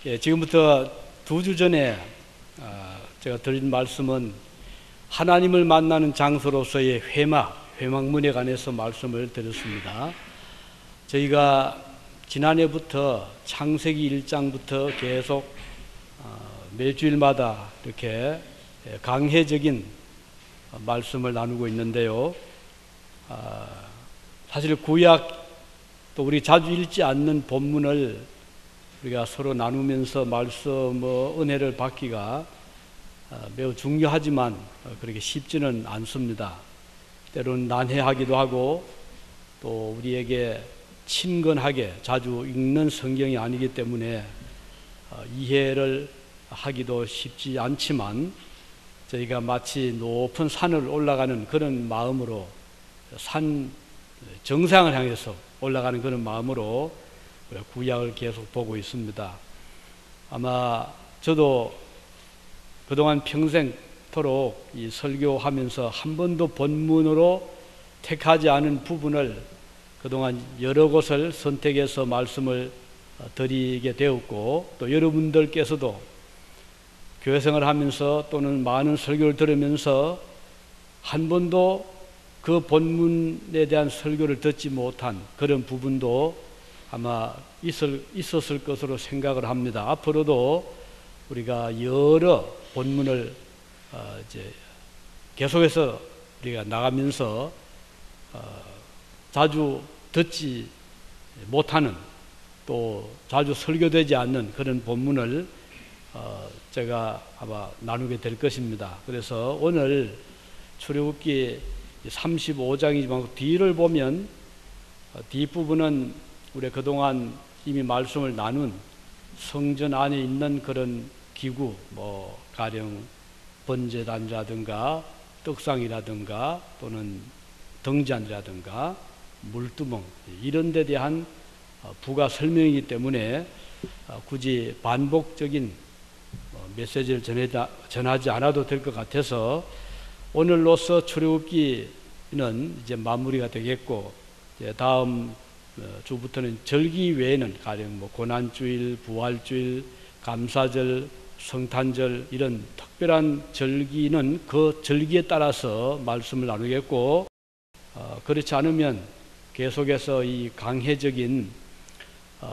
지금부터 2주 전에 제가 드린 말씀은 하나님을 만나는 장소로서의 회막문에 관해서 말씀을 드렸습니다. 저희가 지난해부터 창세기 1장부터 계속 매주일마다 이렇게 강해적인 말씀을 나누고 있는데요. 사실 구약 또 우리 자주 읽지 않는 본문을 우리가 서로 나누면서 말씀 은혜를 받기가 매우 중요하지만 그렇게 쉽지는 않습니다. 때로는 난해하기도 하고 또 우리에게 친근하게 자주 읽는 성경이 아니기 때문에 이해를 하기도 쉽지 않지만 저희가 마치 높은 산을 올라가는 그런 마음으로 산 정상을 향해서 올라가는 그런 마음으로 구약을 계속 보고 있습니다. 아마 저도 그동안 평생토록 이 설교하면서 한 번도 본문으로 택하지 않은 부분을 그동안 여러 곳을 선택해서 말씀을 드리게 되었고, 또 여러분들께서도 교회생활을 하면서 또는 많은 설교를 들으면서 한 번도 그 본문에 대한 설교를 듣지 못한 그런 부분도 아마 있었을 것으로 생각을 합니다. 앞으로도 우리가 여러 본문을 이제 계속해서 우리가 나가면서 자주 듣지 못하는 또 자주 설교되지 않는 그런 본문을 제가 아마 나누게 될 것입니다. 그래서 오늘 출애굽기 35장이지만 뒤를 보면 뒷부분은 우리가 그동안 이미 말씀을 나눈 성전 안에 있는 그런 기구, 가령 번제단이라든가 떡상이라든가 또는 등잔이라든가 물두멍 이런 데 대한 부가 설명이기 때문에 굳이 반복적인 메시지를 전하지 않아도 될 것 같아서 오늘로서 출애굽기는 이제 마무리가 되겠고, 이제 다음 주부터는 절기 외에는 가령 고난주일, 부활주일, 감사절, 성탄절 이런 특별한 절기는 그 절기에 따라서 말씀을 나누겠고, 그렇지 않으면 계속해서 이 강해적인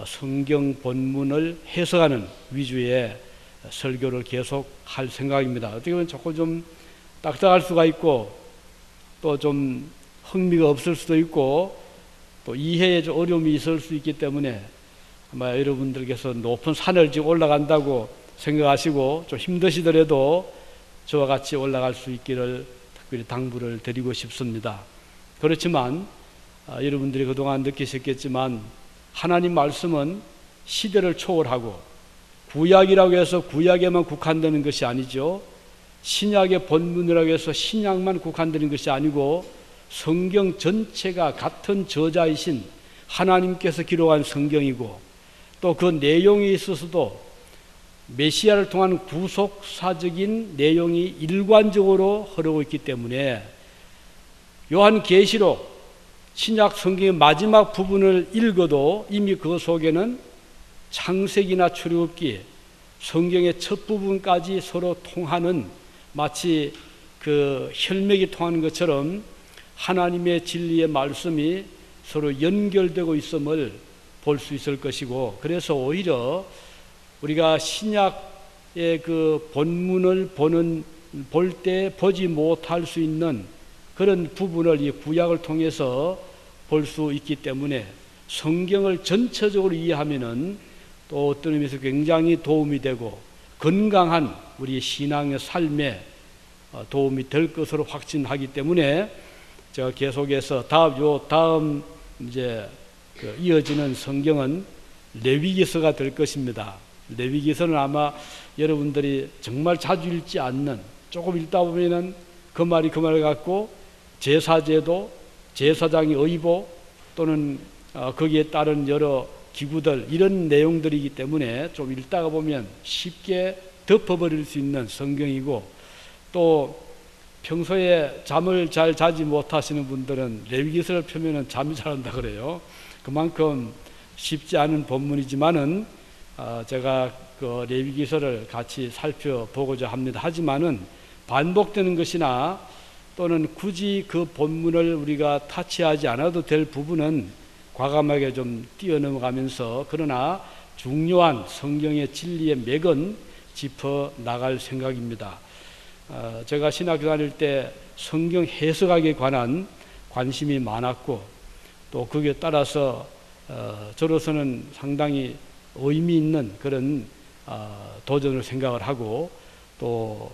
성경 본문을 해석하는 위주의 설교를 계속 할 생각입니다. 어떻게 보면 조금 좀 딱딱할 수가 있고 또 좀 흥미가 없을 수도 있고 또 이해에 좀 어려움이 있을 수 있기 때문에 아마 여러분들께서 높은 산을 지금 올라간다고 생각하시고 좀 힘드시더라도 저와 같이 올라갈 수 있기를 특별히 당부를 드리고 싶습니다. 그렇지만 여러분들이 그동안 느끼셨겠지만 하나님 말씀은 시대를 초월하고 구약이라고 해서 구약에만 국한되는 것이 아니죠. 신약의 본문이라고 해서 신약만 국한되는 것이 아니고 성경 전체가 같은 저자이신 하나님께서 기록한 성경이고, 또 그 내용에 있어서도 메시아를 통한 구속사적인 내용이 일관적으로 흐르고 있기 때문에 요한계시록 신약 성경의 마지막 부분을 읽어도 이미 그 속에는 창세기나 출애굽기 성경의 첫 부분까지 서로 통하는, 마치 그 혈맥이 통하는 것처럼 하나님의 진리의 말씀이 서로 연결되고 있음을 볼 수 있을 것이고, 그래서 오히려 우리가 신약의 그 본문을 볼 때 보지 못할 수 있는 그런 부분을 이 구약을 통해서 볼 수 있기 때문에 성경을 전체적으로 이해하면은 또 어떤 의미에서 굉장히 도움이 되고 건강한 우리 신앙의 삶에 도움이 될 것으로 확신하기 때문에 제가 계속해서 다음 이제 이어지는 성경은 레위기서가 될 것입니다. 레위기서는 아마 여러분들이 정말 자주 읽지 않는, 조금 읽다 보면은 그 말 같고 제사제도, 제사장의 의복 또는 거기에 따른 여러 기구들 이런 내용들이기 때문에 좀 읽다가 보면 쉽게 덮어버릴 수 있는 성경이고, 또 평소에 잠을 잘 자지 못하시는 분들은 레위기서를 펴면은 잠이 잘 온다 그래요. 그만큼 쉽지 않은 본문이지만은 제가 그 레위기서를 같이 살펴보고자 합니다. 하지만은 반복되는 것이나 또는 굳이 그 본문을 우리가 타치하지 않아도 될 부분은 과감하게 좀 뛰어넘어가면서 그러나 중요한 성경의 진리의 맥은 짚어 나갈 생각입니다. 제가 신학교 다닐 때 성경 해석학에 관한 관심이 많았고 또 거기에 따라서 저로서는 상당히 의미 있는 그런 도전을 생각을 하고 또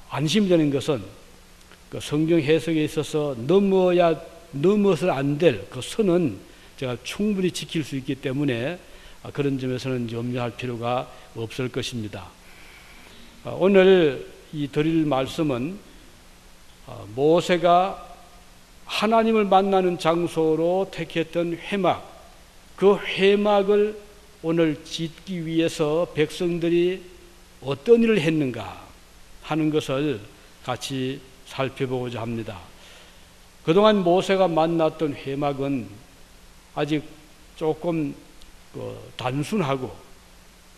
안심되는 것은 그 성경 해석에 있어서 넘어서는 안 될 그 선은 제가 충분히 지킬 수 있기 때문에 그런 점에서는 염려할 필요가 없을 것입니다. 오늘 이 드릴 말씀은 모세가 하나님을 만나는 장소로 택했던 회막, 그 회막을 오늘 짓기 위해서 백성들이 어떤 일을 했는가 하는 것을 같이 살펴보고자 합니다. 그동안 모세가 만났던 회막은 아직 조금 단순하고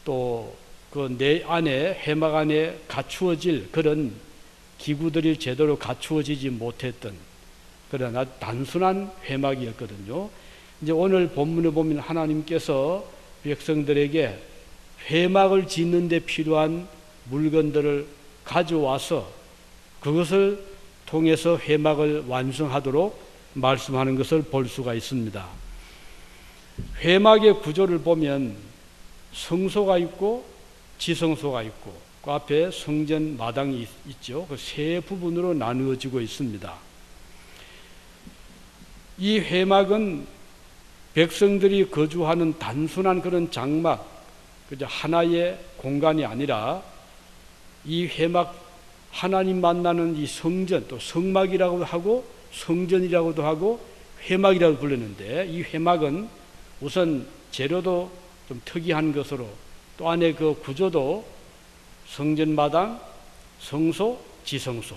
또 그 내 안에 회막 안에 갖추어질 그런 기구들이 제대로 갖추어지지 못했던 그러나 단순한 회막이었거든요. 이제 오늘 본문에 보면 하나님께서 백성들에게 회막을 짓는 데 필요한 물건들을 가져와서 그것을 통해서 회막을 완성하도록 말씀하는 것을 볼 수가 있습니다. 회막의 구조를 보면 성소가 있고 지성소가 있고 그 앞에 성전 마당이 있죠. 그 세 부분으로 나누어지고 있습니다. 이 회막은 백성들이 거주하는 단순한 그런 장막, 그저 하나의 공간이 아니라 이 회막, 하나님 만나는 이 성전, 또 성막이라고도 하고 성전이라고도 하고 회막이라고 불렀는데 이 회막은 우선 재료도 좀 특이한 것으로 또 안에 그 구조도 성전마당, 성소, 지성소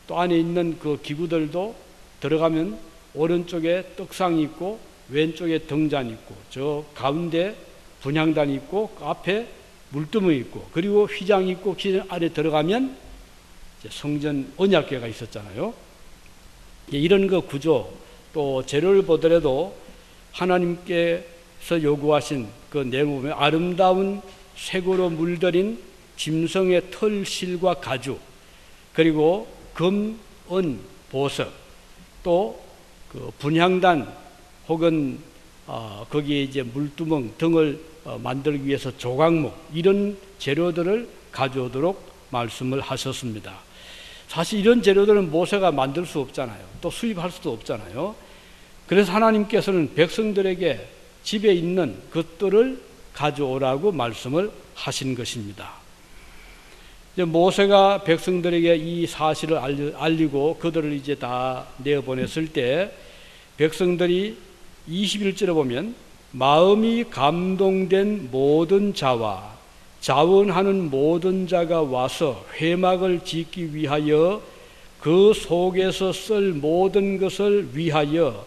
또 안에 있는 그 기구들도 들어가면 오른쪽에 떡상이 있고 왼쪽에 등잔이 있고 저 가운데 분향단이 있고 그 앞에 물두멍이 있고 그리고 휘장이 있고 휘장 안에 들어가면 성전 언약궤가 있었잖아요. 이런 그 구조 또 재료를 보더라도 하나님께서 요구하신 그 내용을 보면 아름다운 색으로 물들인 짐승의 털, 실과 가죽 그리고 금, 은, 보석 또 그 분향단 혹은 거기에 이제 물두멍 등을 만들기 위해서 조각목 이런 재료들을 가져오도록 말씀을 하셨습니다. 사실 이런 재료들은 모세가 만들 수 없잖아요. 또 수입할 수도 없잖아요. 그래서 하나님께서는 백성들에게 집에 있는 것들을 가져오라고 말씀을 하신 것입니다. 이제 모세가 백성들에게 이 사실을 알리고 그들을 이제 다 내어보냈을 때 백성들이 21절에 보면 마음이 감동된 모든 자와 자원하는 모든 자가 와서 회막을 짓기 위하여 그 속에서 쓸 모든 것을 위하여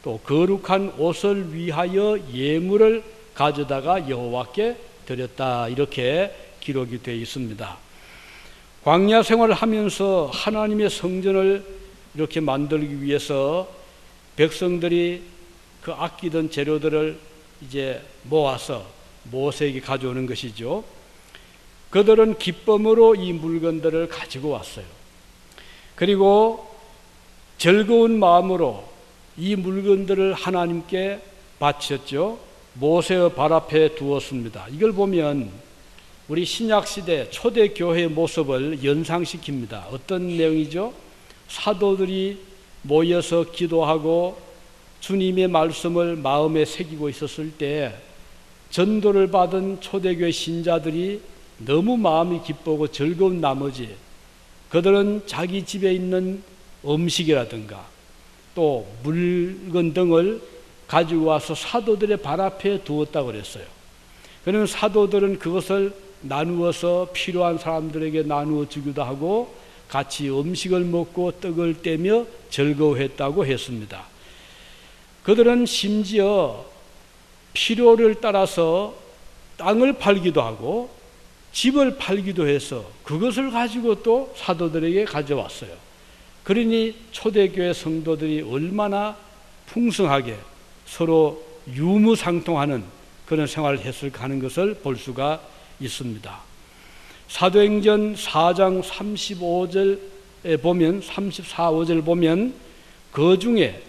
또 거룩한 옷을 위하여 예물을 가져다가 여호와께 드렸다 이렇게 기록이 되어 있습니다. 광야 생활을 하면서 하나님의 성전을 이렇게 만들기 위해서 백성들이 그 아끼던 재료들을 이제 모아서 모세에게 가져오는 것이죠. 그들은 기쁨으로 이 물건들을 가지고 왔어요. 그리고 즐거운 마음으로 이 물건들을 하나님께 바쳤죠. 모세의 발 앞에 두었습니다. 이걸 보면 우리 신약시대 초대교회의 모습을 연상시킵니다. 어떤 내용이죠? 사도들이 모여서 기도하고 주님의 말씀을 마음에 새기고 있었을 때 전도를 받은 초대교회 신자들이 너무 마음이 기쁘고 즐거운 나머지 그들은 자기 집에 있는 음식이라든가 또 물건 등을 가지고 와서 사도들의 발 앞에 두었다고 그랬어요. 그러면 사도들은 그것을 나누어서 필요한 사람들에게 나누어 주기도 하고 같이 음식을 먹고 떡을 떼며 즐거워했다고 했습니다. 그들은 심지어 필요를 따라서 땅을 팔기도 하고 집을 팔기도 해서 그것을 가지고 또 사도들에게 가져왔어요. 그러니 초대교회 성도들이 얼마나 풍성하게 서로 유무상통하는 그런 생활을 했을까 하는 것을 볼 수가 있습니다. 사도행전 4장 35절에 보면 34, 5절 보면 그 중에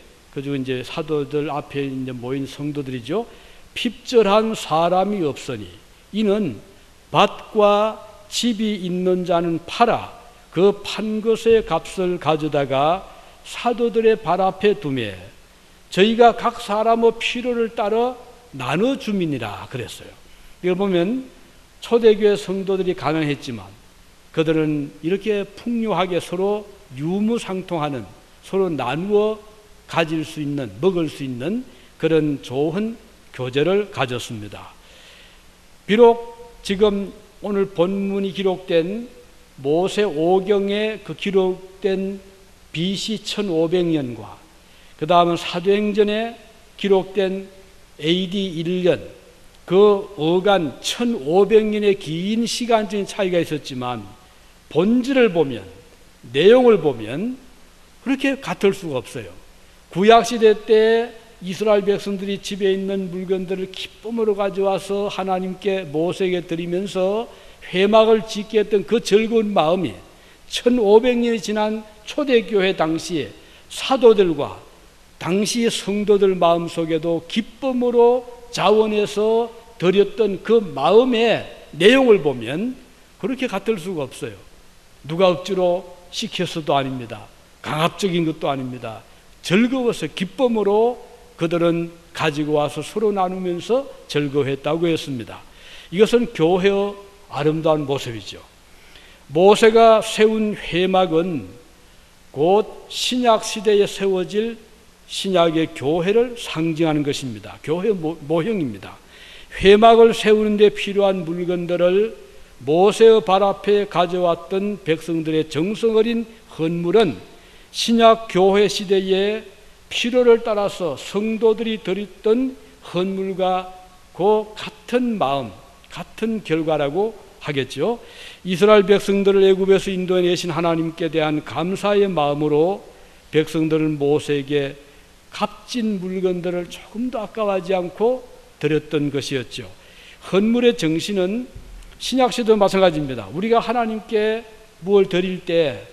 이제 사도들 앞에 이제 모인 성도들이죠. 핍절한 사람이 없으니 이는 밭과 집이 있는 자는 팔아 그 판 것의 값을 가져다가 사도들의 발 앞에 두매 저희가 각 사람의 필요를 따라 나눠 주민이라 그랬어요. 이걸 보면 초대교회 성도들이 가난했지만 그들은 이렇게 풍요하게 서로 유무상통하는, 서로 나누어 가질 수 있는, 먹을 수 있는 그런 좋은 교제를 가졌습니다. 비록 지금 오늘 본문이 기록된 모세 오경에 그 기록된 BC 1500년과 그 다음은 사도행전에 기록된 AD 1년 그 어간 1500년의 긴 시간적인 차이가 있었지만 본질을 보면, 내용을 보면 그렇게 같을 수가 없어요. 구약시대 때 이스라엘 백성들이 집에 있는 물건들을 기쁨으로 가져와서 하나님께 모세에게 드리면서 회막을 짓게 했던 그 즐거운 마음이 1500년이 지난 초대교회 당시에 사도들과 당시 성도들 마음속에도 기쁨으로 자원해서 드렸던 그 마음의 내용을 보면 그렇게 같을 수가 없어요. 누가 억지로 시켜서도 아닙니다. 강압적인 것도 아닙니다. 즐거워서 기쁨으로 그들은 가지고 와서 서로 나누면서 즐거워했다고 했습니다. 이것은 교회의 아름다운 모습이죠. 모세가 세운 회막은 곧 신약시대에 세워질 신약의 교회를 상징하는 것입니다. 교회 모형입니다. 회막을 세우는 데 필요한 물건들을 모세의 발 앞에 가져왔던 백성들의 정성 어린 헌물은 신약 교회 시대의 필요를 따라서 성도들이 드렸던 헌물과 그 같은 마음, 같은 결과라고 하겠죠. 이스라엘 백성들을 애굽에서 인도해내신 하나님께 대한 감사의 마음으로 백성들은 모세에게 값진 물건들을 조금도 아까워하지 않고 드렸던 것이었죠. 헌물의 정신은 신약시대도 마찬가지입니다. 우리가 하나님께 무엇을 드릴 때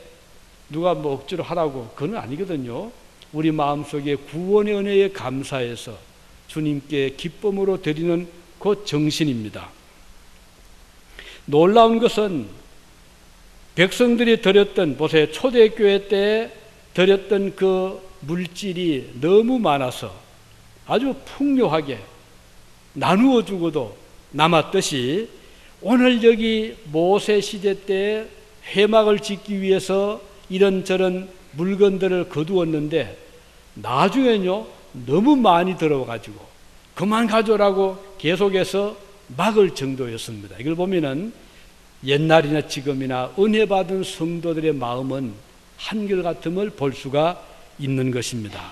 누가 뭐 억지로 하라고 그건 아니거든요. 우리 마음속에 구원의 은혜에 감사해서 주님께 기쁨으로 드리는 그 정신입니다. 놀라운 것은 백성들이 드렸던, 보세요, 초대교회 때 드렸던 그 물질이 너무 많아서 아주 풍요하게 나누어 주고도 남았듯이 오늘 여기 모세 시대 때 회막을 짓기 위해서 이런저런 물건들을 거두었는데 나중에는요 너무 많이 들어가지고 그만 가져라고 계속해서 막을 정도였습니다. 이걸 보면은 옛날이나 지금이나 은혜 받은 성도들의 마음은 한결같음을 볼 수가 있는 것입니다.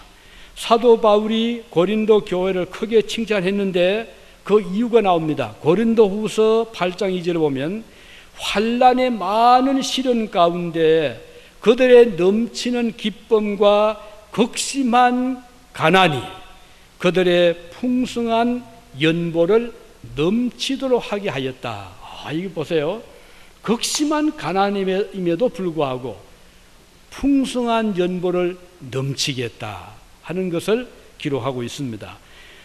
사도 바울이 고린도 교회를 크게 칭찬했는데 그 이유가 나옵니다. 고린도후서 8장 2절에 보면 환난의 많은 시련 가운데 그들의 넘치는 기쁨과 극심한 가난이 그들의 풍성한 연보를 넘치도록 하게 하였다. 이거 보세요. 극심한 가난임에도 불구하고 풍성한 연보를 넘치게 했다 하는 것을 기록하고 있습니다.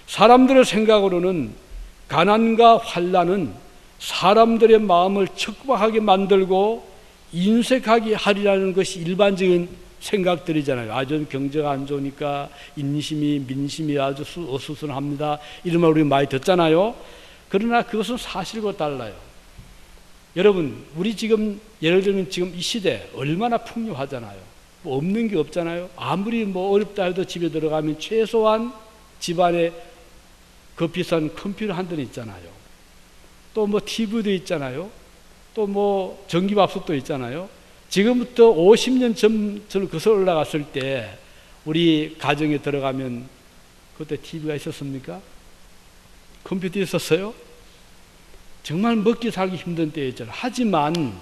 사람들의 생각으로는 가난과 환난은 사람들의 마음을 척박하게 만들고 인색하게 하리라는 것이 일반적인 생각들이잖아요. 아주 경제가 안 좋으니까 인심이 민심이 아주 어수선합니다. 이런 말 우리 많이 듣잖아요. 그러나 그것은 사실과 달라요. 여러분, 우리 지금 예를 들면 지금 이 시대 얼마나 풍요하잖아요. 뭐 없는 게 없잖아요. 아무리 뭐 어렵다 해도 집에 들어가면 최소한 집안에 그 비싼 컴퓨터 한 대 있잖아요. 또 뭐 TV도 있잖아요. 또 뭐 전기밥솥도 있잖아요. 지금부터 50년 전으로 거슬러 올라갔을 때 우리 가정에 들어가면 그때 TV가 있었습니까? 컴퓨터 있었어요? 정말 먹기 살기 힘든 때였잖아요. 하지만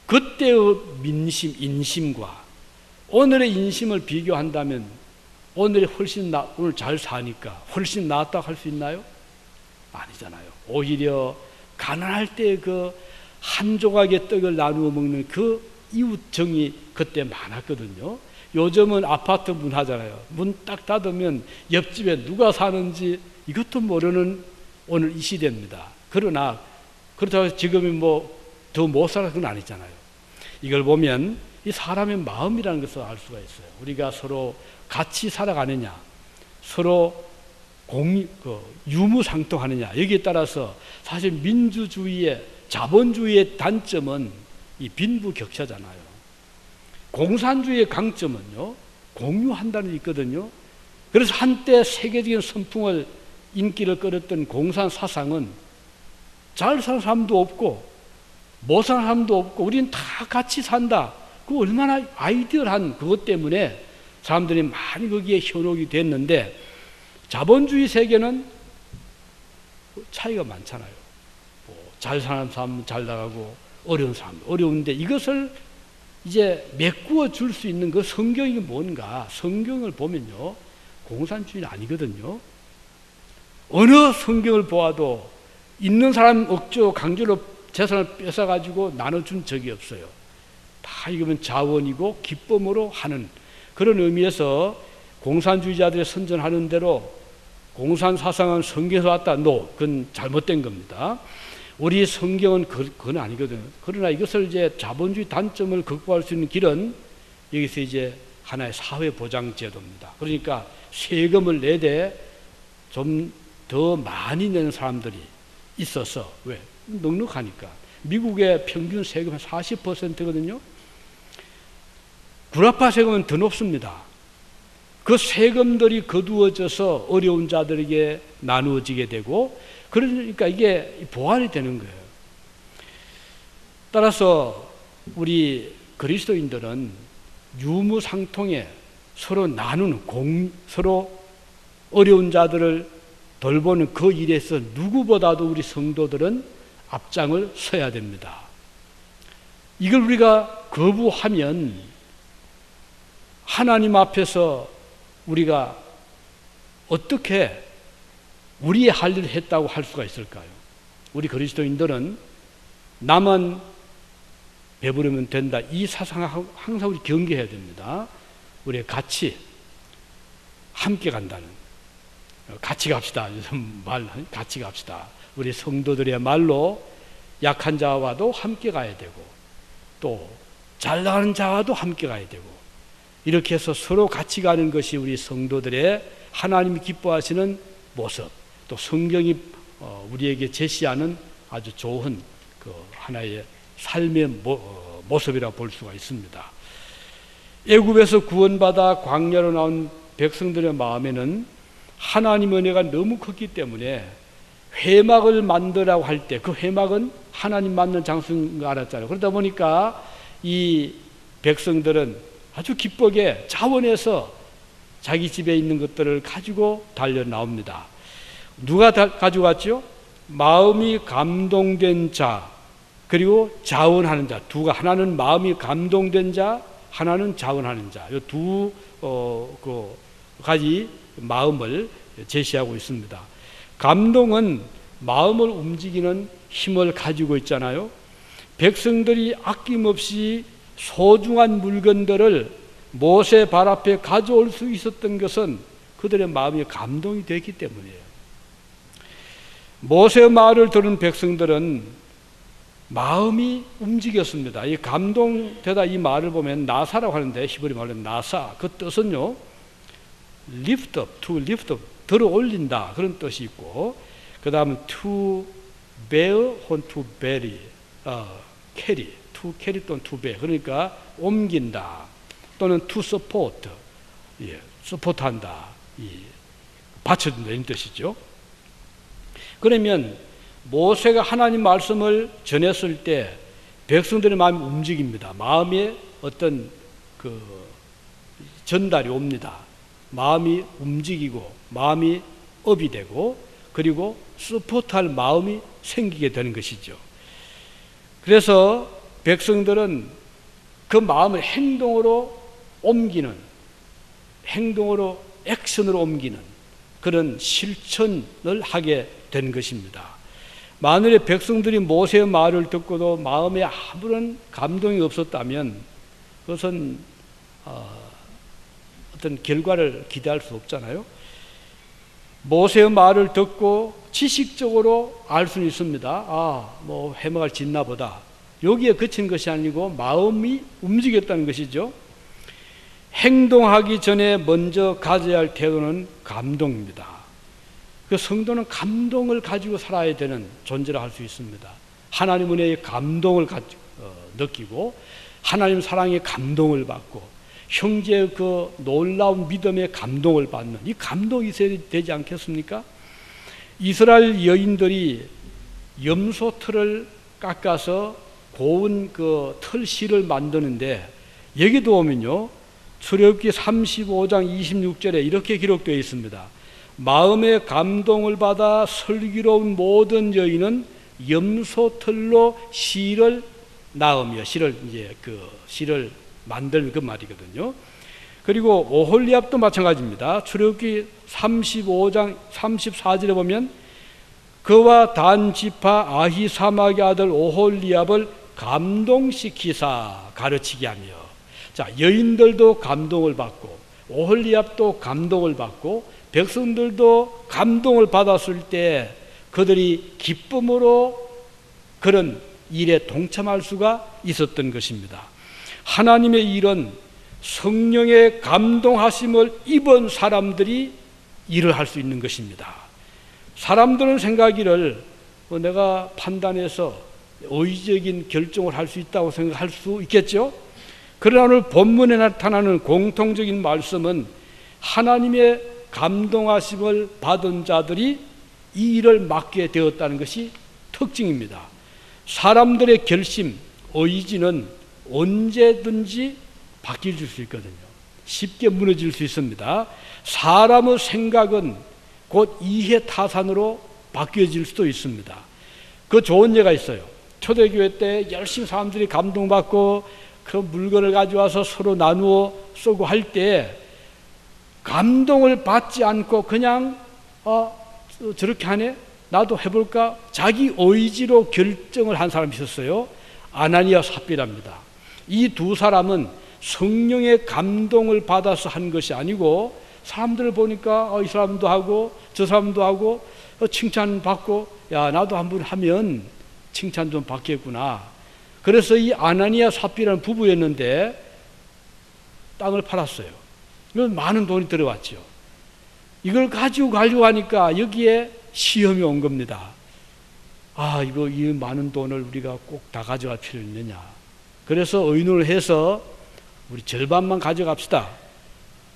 그때의 민심, 인심과 오늘의 인심을 비교한다면 오늘이 훨씬 오늘 잘 사니까 훨씬 낫다고 할 수 있나요? 아니잖아요. 오히려 가난할 때 그 한 조각의 떡을 나누어 먹는 그 이웃 정이 그때 많았거든요. 요즘은 아파트 문 하잖아요. 문 딱 닫으면 옆집에 누가 사는지 이것도 모르는 오늘 이 시대입니다. 그러나 그렇다고 지금이 뭐 더 못 살아서 그건 아니잖아요. 이걸 보면 이 사람의 마음이라는 것을 알 수가 있어요. 우리가 서로 같이 살아가느냐, 서로 유무상통하느냐, 여기에 따라서 사실 민주주의의 자본주의의 단점은 이 빈부격차잖아요. 공산주의의 강점은요, 공유한다는 게 있거든요. 그래서 한때 세계적인 선풍을 인기를 끌었던 공산 사상은 잘 사는 사람도 없고 못 사는 사람도 없고 우리는 다 같이 산다. 그 얼마나 아이디얼한 그것 때문에 사람들이 많이 거기에 현혹이 됐는데, 자본주의 세계는 차이가 많잖아요. 잘 사는 사람은 잘 나가고 어려운 사람은 어려운데, 이것을 이제 메꾸어 줄 수 있는 그 성경이 뭔가, 성경을 보면요, 공산주의는 아니거든요. 어느 성경을 보아도 있는 사람 억지로 강제로 재산을 뺏어가지고 나눠준 적이 없어요. 다 이거면 자원이고 기쁨으로 하는 그런 의미에서 공산주의자들이 선전하는 대로 공산 사상은 성경에서 왔다. 그건 잘못된 겁니다. 우리 성경은 그건 아니거든요. 그러나 이것을 이제 자본주의 단점을 극복할 수 있는 길은 여기서 이제 하나의 사회보장제도입니다. 그러니까 세금을 내되 좀 더 많이 내는 사람들이 있어서, 왜? 넉넉하니까. 미국의 평균 세금은 40%거든요. 구라파 세금은 더 높습니다. 그 세금들이 거두어져서 어려운 자들에게 나누어지게 되고, 그러니까 이게 보완이 되는 거예요. 따라서 우리 그리스도인들은 유무상통에 서로 나누는, 서로 어려운 자들을 돌보는 그 일에서 누구보다도 우리 성도들은 앞장을 서야 됩니다. 이걸 우리가 거부하면 하나님 앞에서 우리가 어떻게 우리의 할 일을 했다고 할 수가 있을까요? 우리 그리스도인들은 나만 배부르면 된다, 이 사상을 항상 우리 경계해야 됩니다. 우리 같이 함께 간다는, 같이 갑시다. 같이 갑시다. 우리 성도들의 말로 약한 자와도 함께 가야 되고, 또 잘 나가는 자와도 함께 가야 되고, 이렇게 해서 서로 같이 가는 것이 우리 성도들의 하나님이 기뻐하시는 모습, 또 성경이 우리에게 제시하는 아주 좋은 그 하나의 삶의 모습이라고 볼 수가 있습니다. 애굽에서 구원받아 광야로 나온 백성들의 마음에는 하나님의 은혜가 너무 컸기 때문에 회막을 만들라고 할 때 그 회막은 하나님 만든 장소인 거 알았잖아요. 그러다 보니까 이 백성들은 아주 기쁘게 자원해서 자기 집에 있는 것들을 가지고 달려 나옵니다. 누가 가지고 왔죠? 마음이 감동된 자, 그리고 자원하는 자. 하나는 마음이 감동된 자, 하나는 자원하는 자. 이 두 가지 마음을 제시하고 있습니다. 감동은 마음을 움직이는 힘을 가지고 있잖아요. 백성들이 아낌없이 소중한 물건들을 모세 발 앞에 가져올 수 있었던 것은 그들의 마음이 감동이 됐기 때문이에요. 모세의 말을 들은 백성들은 마음이 움직였습니다. 이 감동되다 이 말을 보면 나사라고 하는데, 히브리 말로 나사, 그 뜻은요, lift up, to lift up, 들어 올린다, 그런 뜻이 있고, 그 다음은 to bear 혹은 to bury, carry, to carry 또는 to bear, 그러니까 옮긴다 또는 to support, 서포트한다, 받쳐준다, 이런 뜻이죠. 그러면 모세가 하나님 말씀을 전했을 때 백성들의 마음이 움직입니다. 마음에 어떤 그 전달이 옵니다. 마음이 움직이고 마음이 업이 되고, 그리고 서포트할 마음이 생기게 되는 것이죠. 그래서 백성들은 그 마음을 행동으로 옮기는, 행동으로 액션으로 옮기는 그런 실천을 하게 된 것입니다. 만일에 백성들이 모세의 말을 듣고도 마음에 아무런 감동이 없었다면 그것은 어떤 결과를 기대할 수 없잖아요. 모세의 말을 듣고 지식적으로 알 수는 있습니다. 뭐 해먹을 짓나 보다. 여기에 그친 것이 아니고 마음이 움직였다는 것이죠. 행동하기 전에 먼저 가져야 할 태도는 감동입니다. 그 성도는 감동을 가지고 살아야 되는 존재라 할 수 있습니다. 하나님 은혜의 감동을 느끼고 하나님 사랑의 감동을 받고 형제의 그 놀라운 믿음의 감동을 받는 이 감동이 있어야 되지 않겠습니까? 이스라엘 여인들이 염소 털을 깎아서 고운 그 털실을 만드는데 여기도 보면요, 출애굽기 35장 26절에 이렇게 기록되어 있습니다. 마음의 감동을 받아 슬기로운 모든 여인은 염소 털로 실을 낳으며, 실을 만들면 그 말이거든요. 그리고 오홀리압도 마찬가지입니다. 출애굽기 35장 34절에 보면 그와 단 지파 아히사막의 아들 오홀리압을 감동시키사 가르치게 하며, 자, 여인들도 감동을 받고 오홀리압도 감동을 받고 백성들도 감동을 받았을 때 그들이 기쁨으로 그런 일에 동참할 수가 있었던 것입니다. 하나님의 일은 성령의 감동하심을 입은 사람들이 일을 할 수 있는 것입니다. 사람들은 생각하기를 내가 판단해서 의지적인 결정을 할 수 있다고 생각할 수 있겠죠. 그러나 오늘 본문에 나타나는 공통적인 말씀은 하나님의 감동하심을 받은 자들이 이 일을 맡게 되었다는 것이 특징입니다. 사람들의 결심, 의지는 언제든지 바뀔 수 있거든요. 쉽게 무너질 수 있습니다. 사람의 생각은 곧 이해타산으로 바뀌어질 수도 있습니다. 그 좋은 예가 있어요. 초대교회 때 열심히 사람들이 감동받고 그 물건을 가져와서 서로 나누어 쓰고 할 때 감동을 받지 않고 그냥 저렇게 하네? 나도 해볼까? 자기 의지로 결정을 한 사람이 있었어요. 아나니아 삽비라입니다. 이 두 사람은 성령의 감동을 받아서 한 것이 아니고 사람들을 보니까 이 사람도 하고 저 사람도 하고 칭찬받고 야 나도 한번 하면 칭찬 좀 받겠구나. 그래서 이 아나니아 삽비라는 부부였는데 땅을 팔았어요. 이건 많은 돈이 들어왔죠. 이걸 가지고 가려고 하니까 여기에 시험이 온 겁니다. 이 많은 돈을 우리가 꼭 다 가져갈 필요 있느냐. 그래서 의논을 해서 우리 절반만 가져갑시다.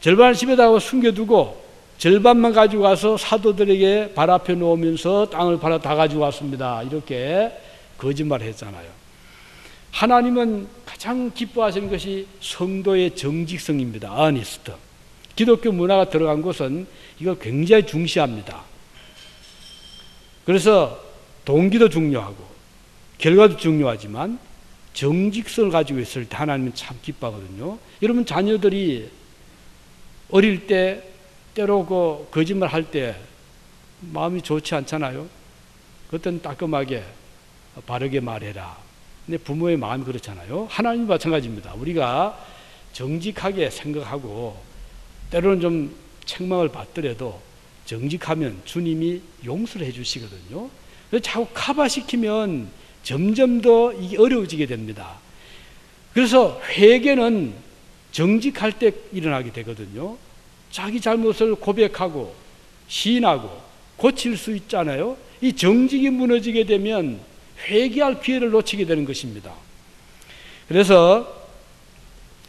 절반을 집에다가 숨겨두고 절반만 가지고 가서 사도들에게 발 앞에 놓으면서 땅을 팔아 다 가지고 왔습니다. 이렇게 거짓말을 했잖아요. 하나님은 가장 기뻐하시는 것이 성도의 정직성입니다. 아니스트. 기독교 문화가 들어간 곳은 이걸 굉장히 중시합니다. 그래서 동기도 중요하고 결과도 중요하지만 정직성을 가지고 있을 때 하나님은 참 기뻐하거든요. 여러분 자녀들이 어릴 때 때로 거짓말 할 때 마음이 좋지 않잖아요. 그때는 따끔하게 바르게 말해라. 근데 부모의 마음이 그렇잖아요. 하나님이 마찬가지입니다. 우리가 정직하게 생각하고 때로는 좀 책망을 받더라도 정직하면 주님이 용서를 해 주시거든요. 그래서 자꾸 카바시키면 점점 더 이게 어려워지게 됩니다. 그래서 회개는 정직할 때 일어나게 되거든요. 자기 잘못을 고백하고 시인하고 고칠 수 있잖아요. 이 정직이 무너지게 되면 회개할 기회를 놓치게 되는 것입니다. 그래서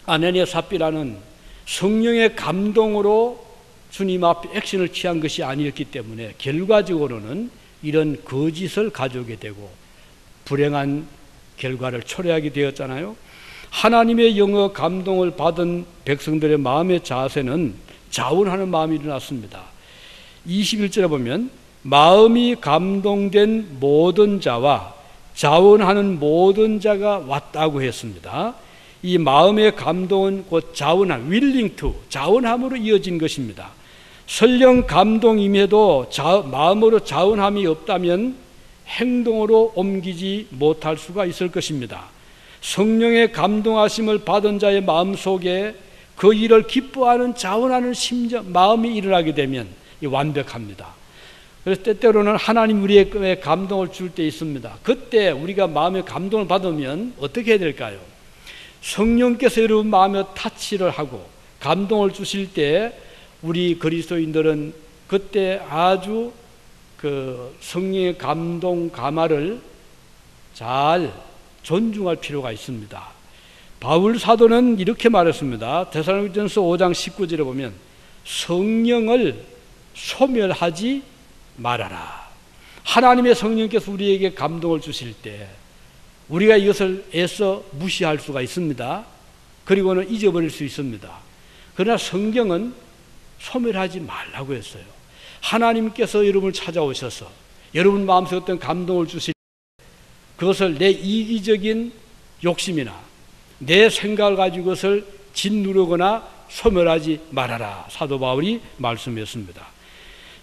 아나니아 삽비라는 성령의 감동으로 주님 앞에 액션을 취한 것이 아니었기 때문에 결과적으로는 이런 거짓을 가져오게 되고 불행한 결과를 초래하게 되었잖아요. 하나님의 영의 감동을 받은 백성들의 마음의 자세는 자원하는 마음이 일어났습니다. 21절에 보면 마음이 감동된 모든 자와 자원하는 모든 자가 왔다고 했습니다. 이 마음의 감동은 곧 자원함, willing to, 자원함으로 이어진 것입니다. 설령 감동임에도 마음으로 자원함이 없다면 행동으로 옮기지 못할 수가 있을 것입니다. 성령의 감동하심을 받은 자의 마음 속에 그 일을 기뻐하는 자원하는 심정, 마음이 일어나게 되면 완벽합니다. 그래서 때때로는 하나님 우리에게 감동을 줄 때 있습니다. 그때 우리가 마음의 감동을 받으면 어떻게 해야 될까요? 성령께서 여러분 마음에 타치를 하고 감동을 주실 때 우리 그리스도인들은 그때 아주 그 성령의 감동 감화를 잘 존중할 필요가 있습니다. 바울 사도는 이렇게 말했습니다. 데살로니가전서 5장 19절에 보면 성령을 소멸하지 말아라. 하나님의 성령께서 우리에게 감동을 주실 때 우리가 이것을 애써 무시할 수가 있습니다. 그리고는 잊어버릴 수 있습니다. 그러나 성경은 소멸하지 말라고 했어요. 하나님께서 여러분을 찾아오셔서 여러분 마음속에 어떤 감동을 주실 때 그것을 내 이기적인 욕심이나 내 생각을 가지고 그것을 짓누르거나 소멸하지 말아라. 사도 바울이 말씀했습니다.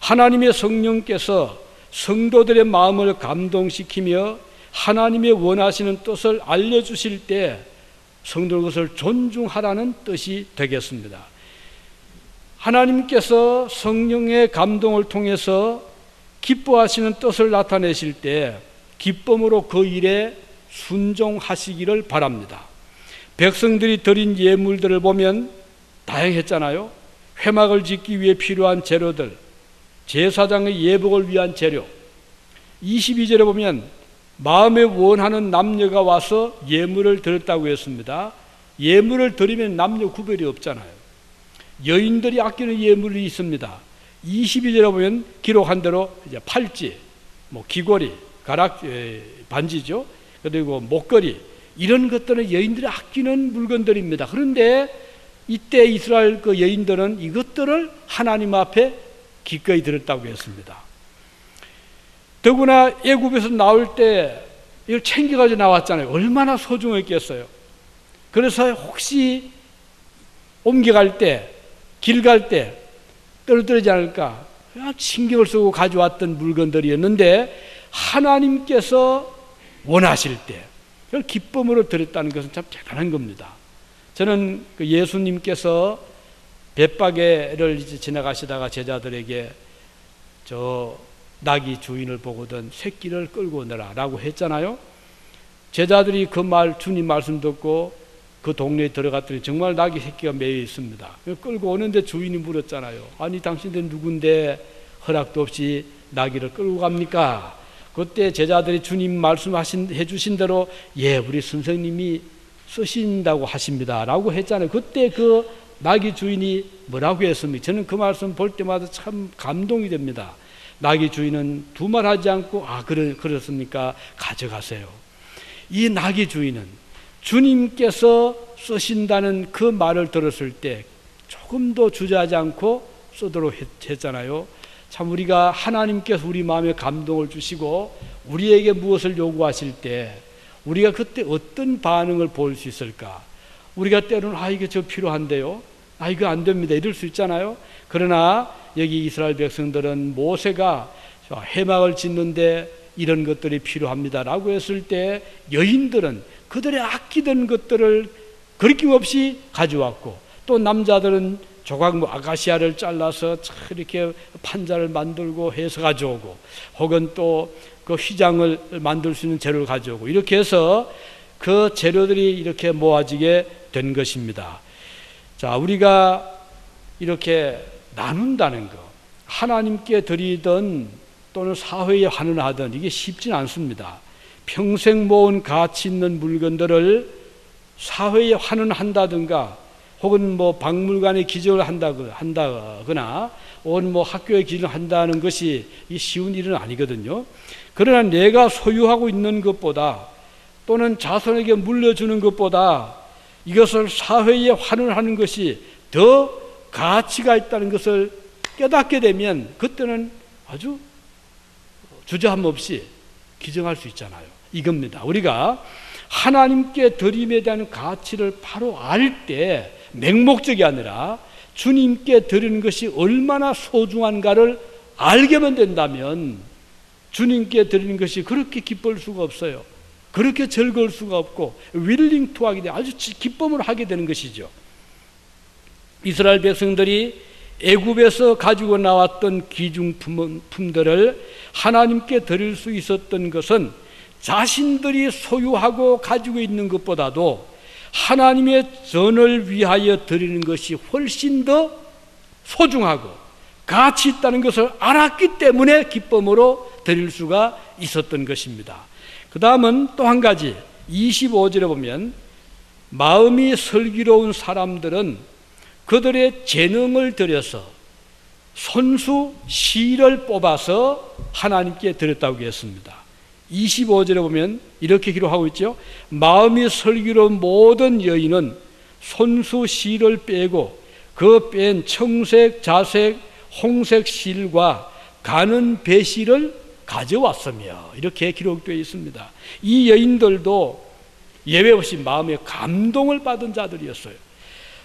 하나님의 성령께서 성도들의 마음을 감동시키며 하나님의 원하시는 뜻을 알려주실 때 성도는 그것을 존중하라는 뜻이 되겠습니다. 하나님께서 성령의 감동을 통해서 기뻐하시는 뜻을 나타내실 때 기쁨으로 그 일에 순종하시기를 바랍니다. 백성들이 드린 예물들을 보면 다양했잖아요. 회막을 짓기 위해 필요한 재료들, 제사장의 예복을 위한 재료. 22절에 보면 마음에 원하는 남녀가 와서 예물을 드렸다고 했습니다. 예물을 드리면 남녀 구별이 없잖아요. 여인들이 아끼는 예물이 있습니다. 22절에 보면 기록한 대로 이제 팔찌, 귀걸이, 반지죠. 그리고 목걸이 이런 것들은 여인들이 아끼는 물건들입니다. 그런데 이때 이스라엘 그 여인들은 이것들을 하나님 앞에 기꺼이 드렸다고 했습니다. 더구나 애굽에서 나올 때 이걸 챙겨가지고 나왔잖아요. 얼마나 소중했겠어요. 그래서 혹시 옮겨갈 때, 길 갈 때 떨어뜨리지 않을까 신경을 쓰고 가져왔던 물건들이었는데 하나님께서 원하실 때 그걸 기쁨으로 드렸다는 것은 참 대단한 겁니다. 저는 그 예수님께서 벳바게를 이제 지나가시다가 제자들에게 저 나귀 주인을 보거든 새끼를 끌고 오너라 라고 했잖아요. 제자들이 그 말, 주님 말씀 듣고 그 동네에 들어갔더니 정말 나귀 새끼가 매여 있습니다. 끌고 오는데 주인이 물었잖아요. 아니 당신들 누군데 허락도 없이 나귀를 끌고 갑니까? 그때 제자들이 주님 말씀해 주신 대로 예 우리 선생님이 쓰신다고 하십니다 라고 했잖아요. 그때 그 나귀 주인이 뭐라고 했습니까? 저는 그 말씀 볼 때마다 참 감동이 됩니다. 나귀 주인은 두말하지 않고 그렇습니까? 가져가세요. 이 나귀 주인은 주님께서 쓰신다는 그 말을 들었을 때 조금도 주저하지 않고 쓰도록 했잖아요. 참 우리가 하나님께서 우리 마음에 감동을 주시고 우리에게 무엇을 요구하실 때 우리가 그때 어떤 반응을 보일 수 있을까? 우리가 때로는 이게 저 필요한데요. 이거 안 됩니다. 이럴 수 있잖아요. 그러나 여기 이스라엘 백성들은 모세가 회막을 짓는데 이런 것들이 필요합니다라고 했을 때 여인들은 그들의 아끼던 것들을 거리낌없이 가져왔고 또 남자들은 조각 아가시아를 잘라서 이렇게 판자를 만들고 해서 가져오고 혹은 또 그 휘장을 만들 수 있는 재료를 가져오고 이렇게 해서 그 재료들이 이렇게 모아지게 된 것입니다. 자, 우리가 이렇게 나눈다는 것, 하나님께 드리던 또는 사회에 환원하던 이게 쉽진 않습니다. 평생 모은 가치 있는 물건들을 사회에 환원한다든가 혹은 박물관에 기증을 한다거나 혹은 학교에 기증을 한다는 것이 쉬운 일은 아니거든요. 그러나 내가 소유하고 있는 것보다 또는 자손에게 물려주는 것보다 이것을 사회에 환원하는 것이 더 가치가 있다는 것을 깨닫게 되면 그때는 아주 주저함 없이 기정할 수 있잖아요. 이겁니다. 우리가 하나님께 드림에 대한 가치를 바로 알 때 맹목적이 아니라 주님께 드리는 것이 얼마나 소중한가를 알게만 된다면 주님께 드리는 것이 그렇게 기쁠 수가 없어요. 그렇게 즐거울 수가 없고 윌링 투 하게 돼 아주 기쁨을 하게 되는 것이죠. 이스라엘 백성들이 애굽에서 가지고 나왔던 귀중품들을 하나님께 드릴 수 있었던 것은 자신들이 소유하고 가지고 있는 것보다도 하나님의 전을 위하여 드리는 것이 훨씬 더 소중하고 가치 있다는 것을 알았기 때문에 기쁨으로 드릴 수가 있었던 것입니다. 그 다음은 또 한 가지 25절에 보면 마음이 슬기로운 사람들은 그들의 재능을 들여서 손수 실을 뽑아서 하나님께 드렸다고 했습니다. 25절에 보면 이렇게 기록하고 있죠. 마음이 슬기로운 모든 여인은 손수 실을 빼고 그 뺀 청색, 자색, 홍색 실과 가는 배실을 가져왔으며 이렇게 기록되어 있습니다. 이 여인들도 예외 없이 마음의 감동을 받은 자들이었어요.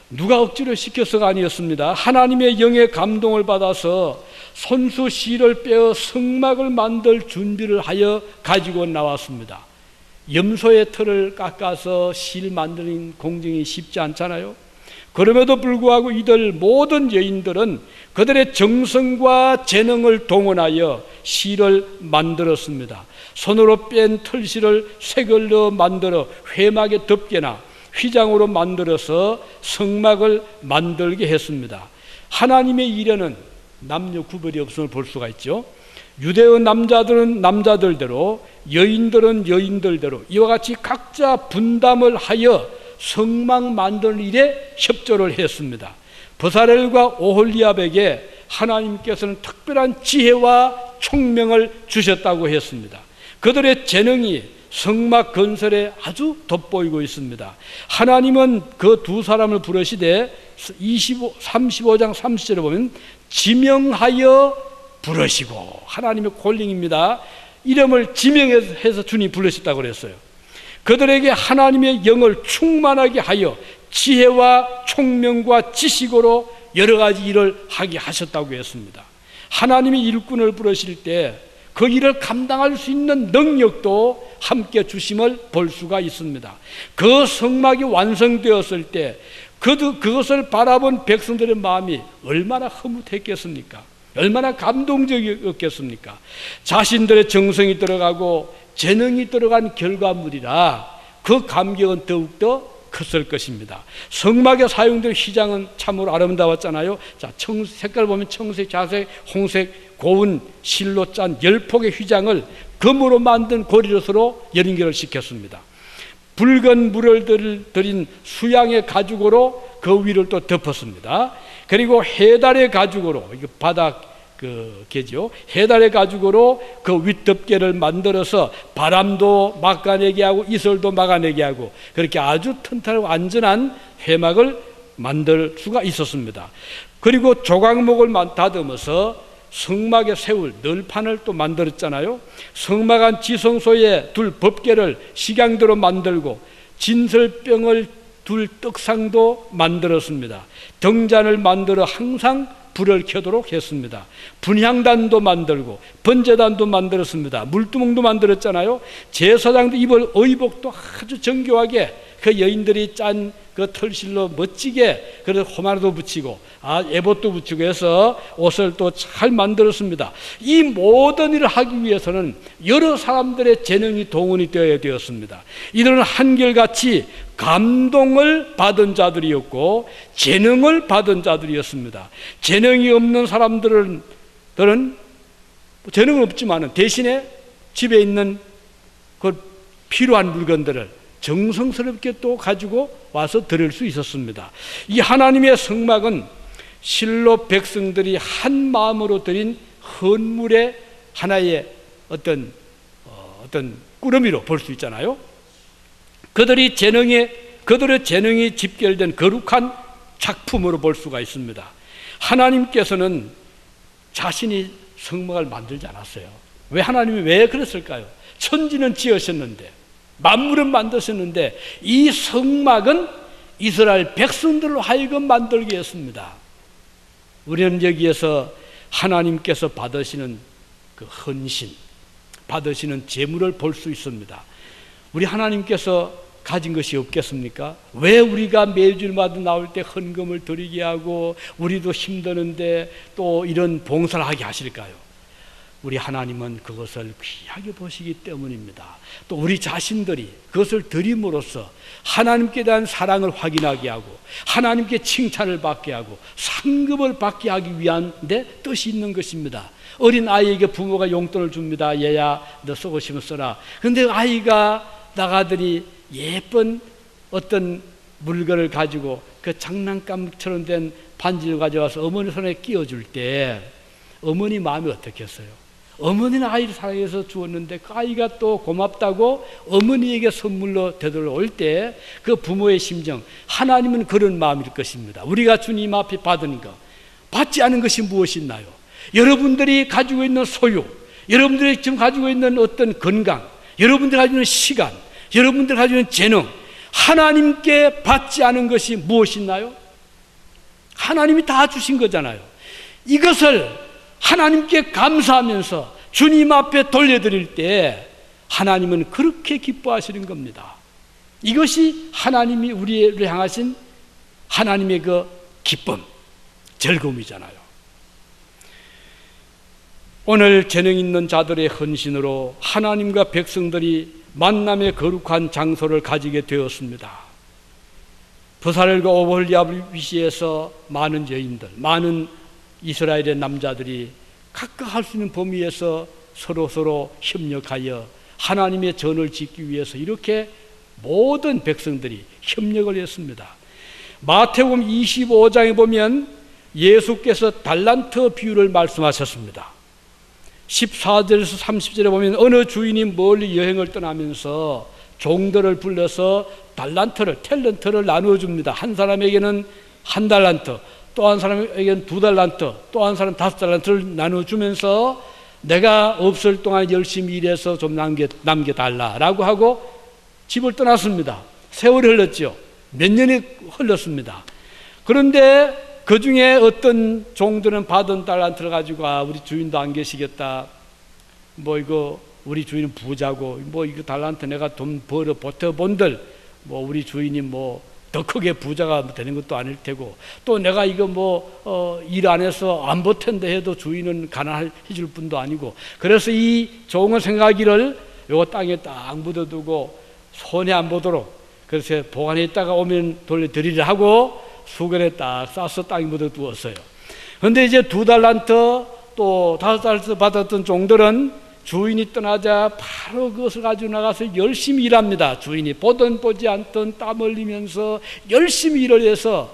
누가 억지로 시켜서가 아니었습니다. 하나님의 영의 감동을 받아서 손수 실을 빼어 성막을 만들 준비를 하여 가지고 나왔습니다. 염소의 털을 깎아서 실 만드는 공정이 쉽지 않잖아요. 그럼에도 불구하고 이들 모든 여인들은 그들의 정성과 재능을 동원하여 실을 만들었습니다. 손으로 뺀 털실을 새걸로 만들어 회막의 덮개나 휘장으로 만들어서 성막을 만들게 했습니다. 하나님의 일에는 남녀 구별이 없음을 볼 수가 있죠. 유대의 남자들은 남자들대로 여인들은 여인들대로 이와 같이 각자 분담을 하여 성막 만드는 일에 협조를 했습니다. 버사렐과 오홀리압에게 하나님께서는 특별한 지혜와 총명을 주셨다고 했습니다. 그들의 재능이 성막 건설에 아주 돋보이고 있습니다. 하나님은 그 두 사람을 부르시되 35장 30절에 보면 지명하여 부르시고 하나님의 콜링입니다. 이름을 지명해서 주님 부르셨다고 그랬어요. 그들에게 하나님의 영을 충만하게 하여 지혜와 총명과 지식으로 여러 가지 일을 하게 하셨다고 했습니다. 하나님이 일꾼을 부르실 때 그 일을 감당할 수 있는 능력도 함께 주심을 볼 수가 있습니다. 그 성막이 완성되었을 때 그것을 바라본 백성들의 마음이 얼마나 흐뭇했겠습니까? 얼마나 감동적이었겠습니까? 자신들의 정성이 들어가고 재능이 들어간 결과물이라 그 감격은 더욱더 컸을 것입니다. 성막에 사용된 휘장은 참으로 아름다웠잖아요. 자, 색깔 보면 청색, 자색, 홍색, 고운 실로 짠 10폭의 휘장을 금으로 만든 고리로스로 연결을 시켰습니다. 붉은 물을 들인 수양의 가죽으로 그 위를 또 덮었습니다. 그리고 해달의 가죽으로, 이거 바닥 개죠. 해달의 가죽으로 그 윗덮개를 만들어서 바람도 막아내게 하고 이슬도 막아내게 하고 그렇게 아주 튼튼하고 안전한 회막을 만들 수가 있었습니다. 그리고 조각목을 다듬어서 성막에 세울 널판을 또 만들었잖아요. 성막 안 지성소에 둘 법궤를 식양대로 만들고 진설병을 둘 떡상도 만들었습니다. 등잔을 만들어 항상 불을 켜도록 했습니다. 분향단도 만들고 번제단도 만들었습니다. 물두멍도 만들었잖아요. 제사장도 입을 의복도 아주 정교하게 그 여인들이 짠 그 털실로 멋지게 그래서 호마도 붙이고 에봇도 붙이고 해서 옷을 또 잘 만들었습니다. 이 모든 일을 하기 위해서는 여러 사람들의 재능이 동원이 되어야 되었습니다. 이들은 한결같이 감동을 받은 자들이었고 재능을 받은 자들이었습니다. 재능이 없는 사람들은 재능은 없지만 대신에 집에 있는 그 필요한 물건들을 정성스럽게 또 가지고 와서 드릴 수 있었습니다. 이 하나님의 성막은 실로 백성들이 한 마음으로 드린 헌물의 하나의 어떤 꾸러미로 볼 수 있잖아요. 그들의 재능이 집결된 거룩한 작품으로 볼 수가 있습니다. 하나님께서는 자신이 성막을 만들지 않았어요. 왜 하나님이 왜 그랬을까요? 천지는 지으셨는데, 만물은 만드셨는데, 이 성막은 이스라엘 백성들로 하여금 만들게 했습니다. 우리는 여기에서 하나님께서 받으시는 그 헌신, 받으시는 제물을 볼 수 있습니다. 우리 하나님께서 가진 것이 없겠습니까? 왜 우리가 매주마다 나올 때 헌금을 드리게 하고 우리도 힘드는데 또 이런 봉사를 하게 하실까요? 우리 하나님은 그것을 귀하게 보시기 때문입니다. 또 우리 자신들이 그것을 드림으로써 하나님께 대한 사랑을 확인하게 하고 하나님께 칭찬을 받게 하고 상급을 받게 하기 위한 데 뜻이 있는 것입니다. 어린 아이에게 부모가 용돈을 줍니다. 얘야 너 쓰고 싶으면 써라. 그런데 아이가 나가들이 예쁜 어떤 물건을 가지고 그 장난감처럼 된 반지를 가져와서 어머니 손에 끼워줄 때 어머니 마음이 어떻겠어요? 어머니는 아이를 사랑해서 주었는데 그 아이가 또 고맙다고 어머니에게 선물로 되돌아올 때 그 부모의 심정, 하나님은 그런 마음일 것입니다. 우리가 주님 앞에 받은 것, 받지 않은 것이 무엇이 있나요? 여러분들이 가지고 있는 소유, 여러분들이 지금 가지고 있는 어떤 건강, 여러분들이 가지고 있는 시간, 여러분들이 가지고 있는 재능, 하나님께 받지 않은 것이 무엇이 있나요? 하나님이 다 주신 거잖아요. 이것을 하나님께 감사하면서 주님 앞에 돌려드릴 때 하나님은 그렇게 기뻐하시는 겁니다. 이것이 하나님이 우리를 향하신 하나님의 그 기쁨, 즐거움이잖아요. 오늘 재능 있는 자들의 헌신으로 하나님과 백성들이 만남의 거룩한 장소를 가지게 되었습니다. 부사렐과 오홀리아비시에서 많은 여인들, 많은 이스라엘의 남자들이 각각 할 수 있는 범위에서 서로 협력하여 하나님의 전을 짓기 위해서 이렇게 모든 백성들이 협력을 했습니다. 마태복음 25장에 보면 예수께서 달란트 비유를 말씀하셨습니다. 14절에서 30절에 보면 어느 주인이 멀리 여행을 떠나면서 종들을 불러서 탤런트를 나누어 줍니다. 한 사람에게는 1달란트, 또 한 사람에게는 2달란트, 또 한 사람 5달란트를 나누어 주면서 내가 없을 동안 열심히 일해서 좀 남겨달라라고 하고 집을 떠났습니다. 세월이 흘렀죠. 몇 년이 흘렀습니다. 그런데 그 중에 어떤 종들은 받은 달란트를 가지고 우리 주인도 안 계시겠다. 이거 우리 주인은 부자고 이거 달란트 내가 돈 벌어 버텨본들 우리 주인이 더 크게 부자가 되는 것도 아닐 테고 또 내가 이거 일 안 해서 안 버텐다 해도 주인은 가난해 줄 뿐도 아니고 그래서 이 종은 생각하기를 요거 땅에 딱 묻어두고 손해 안 보도록 그래서 보관해 있다가 오면 돌려드리려 하고 수건에 딱 싸서 땅에 묻어두었어요. 그런데 이제 2달란트 또 5달란트 받았던 종들은 주인이 떠나자 바로 그것을 가지고 나가서 열심히 일합니다. 주인이 보든 보지 않던 땀 흘리면서 열심히 일을 해서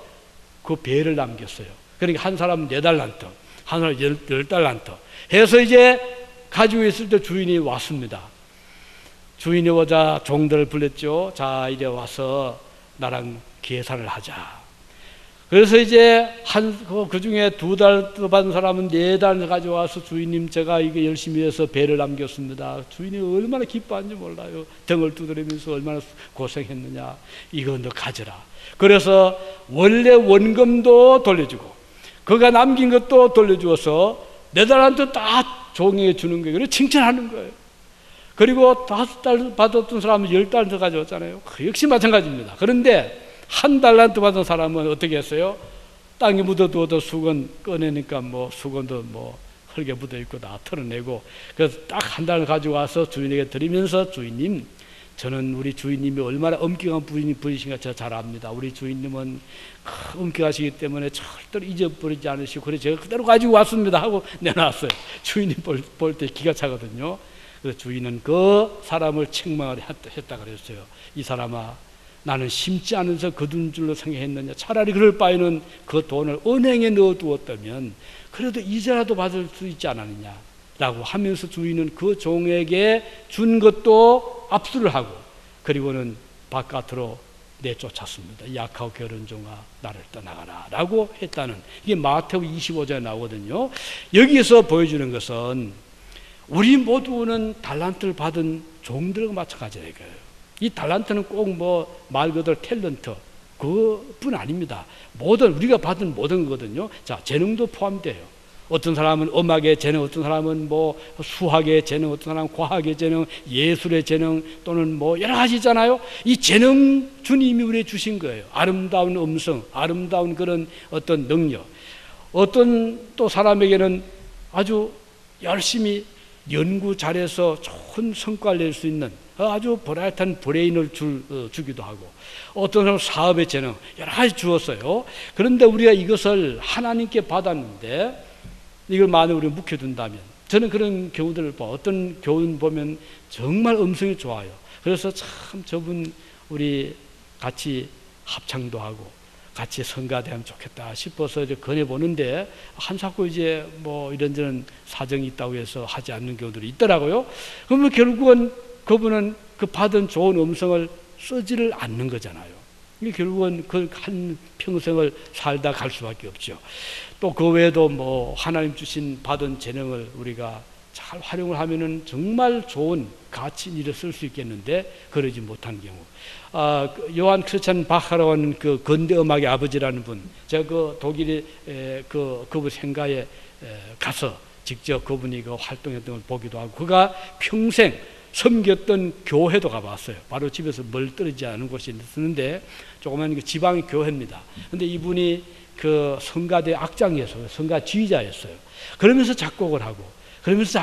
그 배를 남겼어요. 그러니까 한 사람은 4달란트, 한 사람은 10달란트 해서 이제 가지고 있을 때 주인이 왔습니다. 주인이 오자 종들을 불렀죠. 자, 이리 와서 나랑 계산을 하자. 그래서 이제 그 중에 2달 받은 사람은 4달 가져와서 주인님 제가 이거 열심히 해서 배를 남겼습니다. 주인이 얼마나 기뻐한지 몰라요. 등을 두드리면서 얼마나 고생했느냐. 이거 너 가져라. 그래서 원래 원금도 돌려주고 그가 남긴 것도 돌려주어서 4달란트 다 종에게 주는 거예요. 그래서 칭찬하는 거예요. 그리고 5달 받았던 사람은 10달란트 가져왔잖아요. 역시 마찬가지입니다. 그런데 1달란트 받은 사람은 어떻게 했어요? 땅에 묻어두어도 수건 꺼내니까 수건도 흙에 묻어있고 다 털어내고 그래서 딱 1달 가지고 와서 주인에게 드리면서 주인님 저는 우리 주인님이 얼마나 엄격한 분이신가 제가 잘 압니다. 우리 주인님은 엄격하시기 때문에 절대로 잊어버리지 않으시고 그래서 제가 그대로 가지고 왔습니다 하고 내놨어요. 주인님 볼 때 기가 차거든요. 그래서 주인은 그 사람을 책망을 했다 그랬어요. 이 사람아 나는 심지 않아서 거둔 줄로 생각했느냐. 차라리 그럴 바에는 그 돈을 은행에 넣어두었다면 그래도 이자라도 받을 수 있지 않았느냐 라고 하면서 주인은 그 종에게 준 것도 압수를 하고 그리고는 바깥으로 내쫓았습니다. 약하고 게으른 종아 나를 떠나가라 라고 했다는 이게 마태복음 25장에 나오거든요. 여기서 보여주는 것은 우리 모두는 달란트를 받은 종들과 마찬가지라 이거예요. 이 달란트는 꼭 뭐 말 그대로 탤런트 그뿐 아닙니다. 모든 우리가 받은 모든 거거든요. 자, 재능도 포함돼요. 어떤 사람은 음악의 재능, 어떤 사람은 뭐 수학의 재능, 어떤 사람은 과학의 재능, 예술의 재능 또는 뭐 여러 가지 있잖아요. 이 재능 주님이 우리에게 주신 거예요. 아름다운 음성, 아름다운 그런 어떤 능력. 어떤 또 사람에게는 아주 열심히 연구 잘해서 좋은 성과를 낼 수 있는 아주 브라이트한 브레인을 주기도 하고, 어떤 사람은 사업의 재능 여러 가지 주었어요. 그런데 우리가 이것을 하나님께 받았는데 이걸 만약 우리가 묵혀둔다면, 저는 그런 경우들을 봐. 어떤 교훈 보면 정말 음성이 좋아요. 그래서 참 저분 우리 같이 합창도 하고 같이 성가대하면 좋겠다 싶어서 이제 권해보는데, 한사코 이제 뭐 이런저런 사정이 있다고 해서 하지 않는 경우들이 있더라고요. 그러면 결국은 그분은 그 받은 좋은 음성을 쓰지를 않는 거잖아요. 이게 결국은 그 한 평생을 살다 갈 수밖에 없죠. 또 그 외에도 뭐 하나님 주신 받은 재능을 우리가 잘 활용을 하면은 정말 좋은 가치 일을 쓸 수 있겠는데 그러지 못한 경우. 요한 크리스찬 바하라고 하는 그 근대 음악의 아버지라는 분, 제가 그 독일의 그분 생가에 가서 직접 그분이 그 활동했던 걸 보기도 하고, 그가 평생 섬겼던 교회도 가봤어요. 바로 집에서 멀떨어지지 않은 곳이 있었는데 조그만 그 지방의 교회입니다. 근데 이분이 그 성가대 악장이었어요. 성가 지휘자였어요. 그러면서 작곡을 하고, 그러면서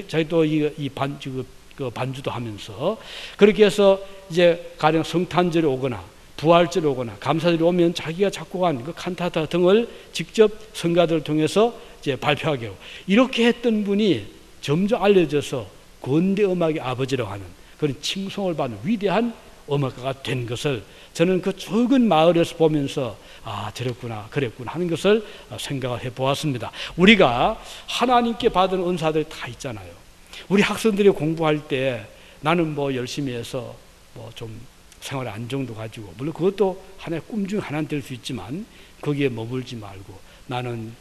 자기도 이 반주도 하면서, 그렇게 해서 이제 가령 성탄절이 오거나 부활절이 오거나 감사절이 오면 자기가 작곡한 그 칸타타 등을 직접 성가들을 통해서 이제 발표하게 하고, 이렇게 했던 분이 점점 알려져서 근대 음악의 아버지라고 하는 그런 칭송을 받는 위대한 음악가가 된 것을 저는 그 적은 마을에서 보면서 저랬구나 그랬구나 하는 것을 생각을 해보았습니다. 우리가 하나님께 받은 은사들이 다 있잖아요. 우리 학생들이 공부할 때 나는 뭐 열심히 해서 뭐 좀 생활의 안정도 가지고, 물론 그것도 하나의 꿈 중 하나는 될 수 있지만 거기에 머물지 말고 나는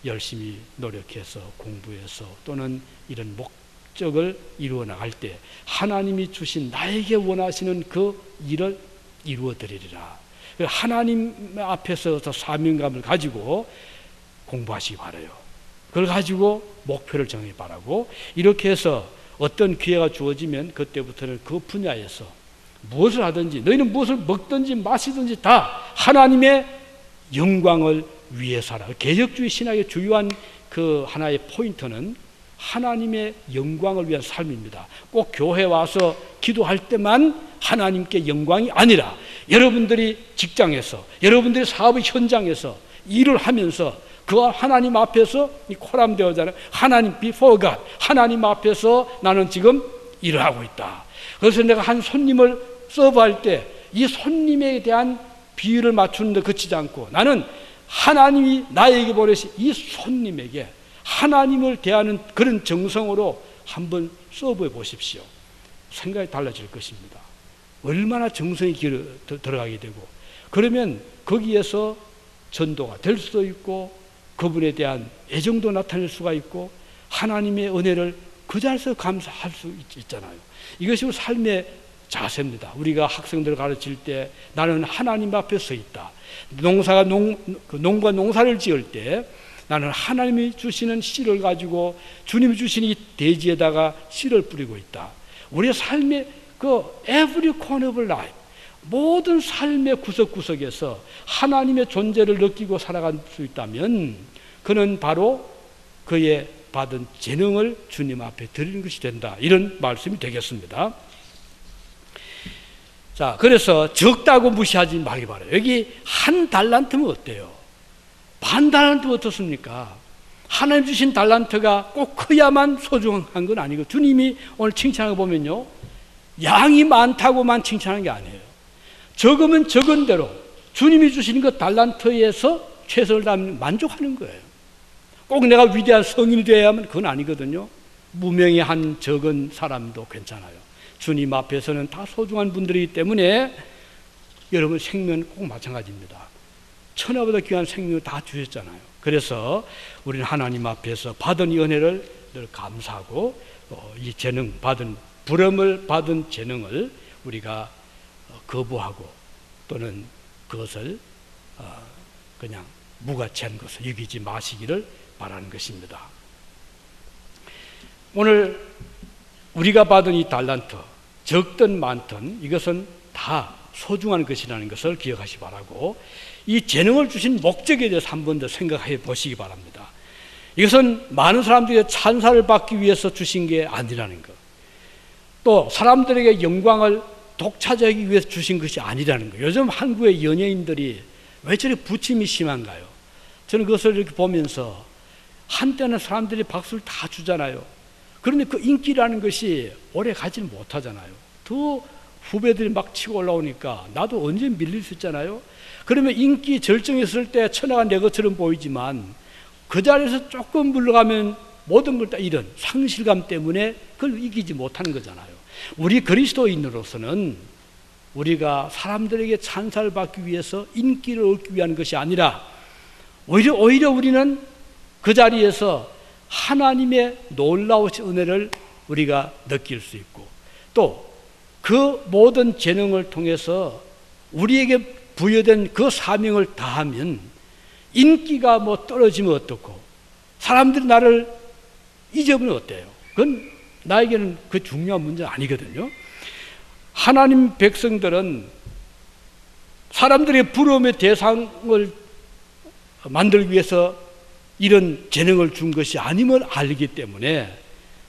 열심히 노력해서 공부해서 또는 이런 목적을 이루어 나갈 때 하나님이 주신 나에게 원하시는 그 일을 이루어 드리리라. 하나님 앞에서 사명감을 가지고 공부하시기 바라요. 그걸 가지고 목표를 정해 바라고, 이렇게 해서 어떤 기회가 주어지면 그때부터는 그 분야에서 무엇을 하든지, 너희는 무엇을 먹든지 마시든지 다 하나님의 영광을 위해서 하라. 개혁주의 신학의 주요한 그 하나의 포인트는 하나님의 영광을 위한 삶입니다. 꼭 교회 와서 기도할 때만 하나님께 영광이 아니라 여러분들이 직장에서, 여러분들이 사업의 현장에서 일을 하면서 그 하나님 앞에서 이 코람되어잖아요. 하나님 before God, 하나님 앞에서 나는 지금 일을 하고 있다. 그래서 내가 한 손님을 서브할 때 이 손님에 대한 비율을 맞추는데 그치지 않고 나는 하나님이 나에게 보내신 이 손님에게 하나님을 대하는 그런 정성으로 한번 서브해 보십시오. 생각이 달라질 것입니다. 얼마나 정성이 들어가게 되고, 그러면 거기에서 전도가 될 수도 있고 그분에 대한 애정도 나타낼 수가 있고 하나님의 은혜를 그 자리에서 감사할 수 있잖아요. 이것이 우리 삶의 자세입니다. 우리가 학생들을 가르칠 때 나는 하나님 앞에 서 있다. 농과 농사를 지을 때 나는 하나님이 주시는 씨를 가지고 주님이 주시는 이 대지에다가 씨를 뿌리고 있다. 우리의 삶의 그 every corner of life, 모든 삶의 구석구석에서 하나님의 존재를 느끼고 살아갈 수 있다면 그는 바로 그의 받은 재능을 주님 앞에 드리는 것이 된다. 이런 말씀이 되겠습니다. 자, 그래서 적다고 무시하지 말기 바라요. 여기 한 달란트면 어때요? 반 달란트면 어떻습니까? 하나님 주신 달란트가 꼭 커야만 소중한 건 아니고, 주님이 오늘 칭찬하고 보면요, 양이 많다고만 칭찬하는 게 아니에요. 적으면 적은 대로 주님이 주신 그 달란트에서 최선을 다하면 만족하는 거예요. 꼭 내가 위대한 성인이 되어야만 그건 아니거든요. 무명의 한 적은 사람도 괜찮아요. 주님 앞에서는 다 소중한 분들이기 때문에 여러분 생명은 꼭 마찬가지입니다. 천하보다 귀한 생명을 다 주셨잖아요. 그래서 우리는 하나님 앞에서 받은 이 은혜를 늘 감사하고 이 재능 받은, 부름을 받은 재능을 우리가 거부하고 또는 그것을 그냥 무가치한 것을 여기지 마시기를 바라는 것입니다. 오늘 우리가 받은 이 달란트, 적든 많든 이것은 다 소중한 것이라는 것을 기억하시 바라고, 이 재능을 주신 목적에 대해서 한 번 더 생각해 보시기 바랍니다. 이것은 많은 사람들이 찬사를 받기 위해서 주신 게 아니라는 것, 또 사람들에게 영광을 독차지하기 위해서 주신 것이 아니라는 것. 요즘 한국의 연예인들이 왜 저렇게 부침이 심한가요? 저는 그것을 이렇게 보면서 한때는 사람들이 박수를 다 주잖아요. 그런데 그 인기라는 것이 오래 가지는 못하잖아요. 더 후배들이 막 치고 올라오니까 나도 언제 밀릴 수 있잖아요. 그러면 인기 절정했을 때 천하가 내 것처럼 보이지만 그 자리에서 조금 물러가면 모든 걸 다 잃은 상실감 때문에 그걸 이기지 못하는 거잖아요. 우리 그리스도인으로서는 우리가 사람들에게 찬사를 받기 위해서 인기를 얻기 위한 것이 아니라 오히려 우리는 그 자리에서 하나님의 놀라우신 은혜를 우리가 느낄 수 있고, 또 그 모든 재능을 통해서 우리에게 부여된 그 사명을 다하면 인기가 뭐 떨어지면 어떻고 사람들이 나를 잊어버리면 어때요? 그건 나에게는 그 중요한 문제는 아니거든요. 하나님 백성들은 사람들의 부러움의 대상을 만들기 위해서 이런 재능을 준 것이 아님을 알기 때문에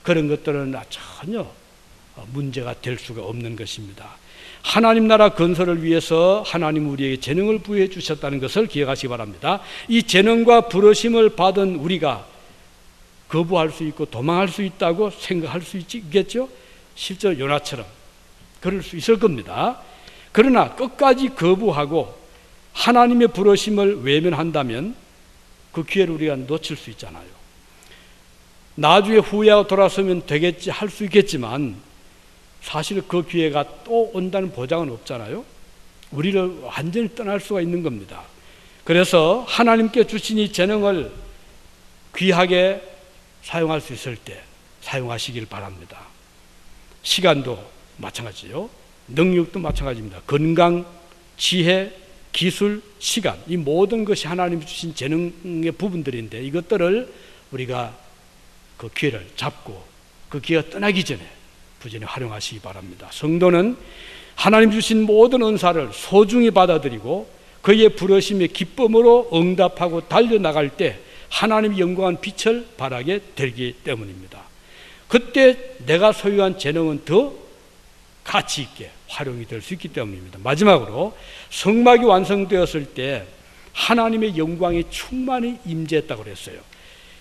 그런 것들은 전혀 문제가 될 수가 없는 것입니다. 하나님 나라 건설을 위해서 하나님 우리에게 재능을 부여해 주셨다는 것을 기억하시기 바랍니다. 이 재능과 부르심을 받은 우리가 거부할 수 있고 도망할 수 있다고 생각할 수 있겠죠? 실제로 요나처럼 그럴 수 있을 겁니다. 그러나 끝까지 거부하고 하나님의 부르심을 외면한다면 그 기회를 우리가 놓칠 수 있잖아요. 나중에 후회하고 돌아서면 되겠지 할 수 있겠지만 사실 그 기회가 또 온다는 보장은 없잖아요. 우리를 완전히 떠날 수가 있는 겁니다. 그래서 하나님께 주신 이 재능을 귀하게 사용할 수 있을 때 사용하시길 바랍니다. 시간도 마찬가지요. 능력도 마찬가지입니다. 건강, 지혜, 기술, 시간, 이 모든 것이 하나님이 주신 재능의 부분들인데 이것들을 우리가 그 기회를 잡고 그 기회가 떠나기 전에 부지런히 활용하시기 바랍니다. 성도는 하나님 주신 모든 은사를 소중히 받아들이고 그의 부르심의 기쁨으로 응답하고 달려나갈 때 하나님의 영광한 빛을 발하게 되기 때문입니다. 그때 내가 소유한 재능은 더 가치 있게 활용이 될 수 있기 때문입니다. 마지막으로 성막이 완성되었을 때 하나님의 영광이 충만히 임재했다고 그랬어요.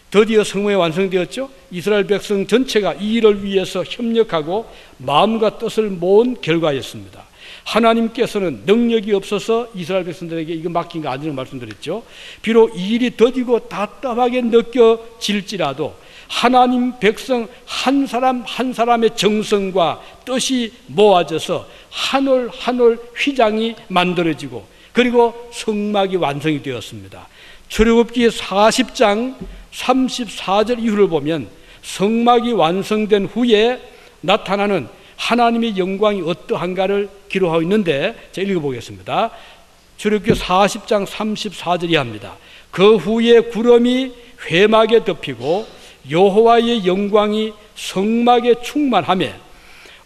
드디어 성막이 완성되었죠. 이스라엘 백성 전체가 이 일을 위해서 협력하고 마음과 뜻을 모은 결과였습니다. 하나님께서는 능력이 없어서 이스라엘 백성들에게 이거 맡긴 거 아니라고 말씀드렸죠. 비록 이 일이 더디고 답답하게 느껴질지라도 하나님 백성 한 사람 한 사람의 정성과 뜻이 모아져서 한 올 한 올 휘장이 만들어지고 그리고 성막이 완성이 되었습니다. 출애굽기 40장 34절 이후를 보면 성막이 완성된 후에 나타나는 하나님의 영광이 어떠한가를 기록하고 있는데 제가 읽어보겠습니다. 출애굽기 40장 34절이 합니다. 그 후에 구름이 회막에 덮이고 여호와의 영광이 성막에 충만하며